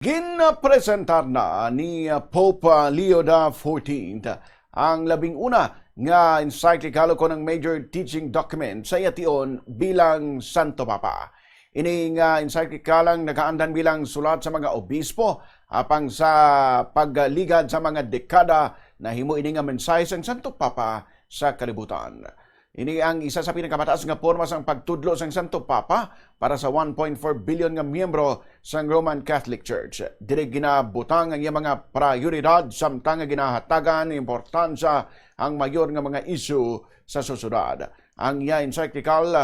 Ginapresentar na ni Pope Leo XIV ang labing-una nga encyclical ko ng major teaching document sa ation bilang Santo Papa. Ini nga encyclical ang nakaandan bilang sulat sa mga obispo apang sa pagligad sa mga dekada na himo ini nga mensahe sang Santo Papa sa kalibutan. Ini ang isa sa pinakamataas nga porma sang pagtudlo sang Santo Papa para sa 1.4 billion nga miyembro sang Roman Catholic Church. Dili ginabutang ang iyang mga prioridad samtang nga ginahatagan importansya ang mayor nga mga isyu sa susunod. Ang iya encyclical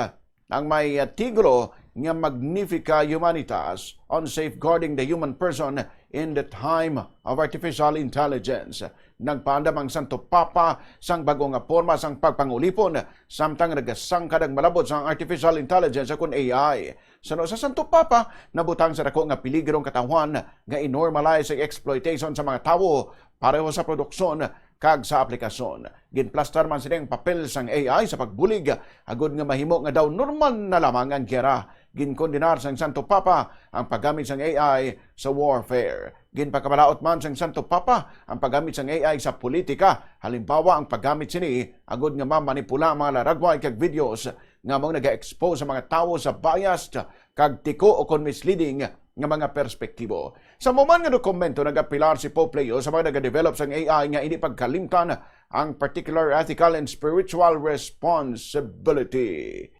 ang may titulo nga Magnifica Humanitas on Safeguarding the Human Person in the Time of Artificial Intelligence. Nagpaandam ang Santo Papa sang bagong nga porma sang pagpangulipon samtang nagasangkad ang malabot sang artificial intelligence akon AI. Sa Santo Papa, nabutang sa dako nga peligrong katawhan nga inormalize ang exploitation sa mga tawo pareho sa produksyon kag sa aplikasyon. Ginplastar man silang papel sang AI sa pagbulig agud nga mahimo nga daw normal na lamang ang giyera. Ginkondenar sang Santo Papa ang paggamit sang AI sa warfare. Ginpakabalaot man sang Santo Papa ang paggamit sang AI sa politika. Halimbawa ang paggamit sini agud nga mamanipula ang mga laragway kag videos nga mong naga-expose sa mga tawo sa biased kag tiko o kon misleading nga mga perspektibo. Sa moman nga dokumento nagapilar si Pope Leo sa mga nagadevelop sang AI nga ini pagkalimtan ang particular ethical and spiritual responsibility.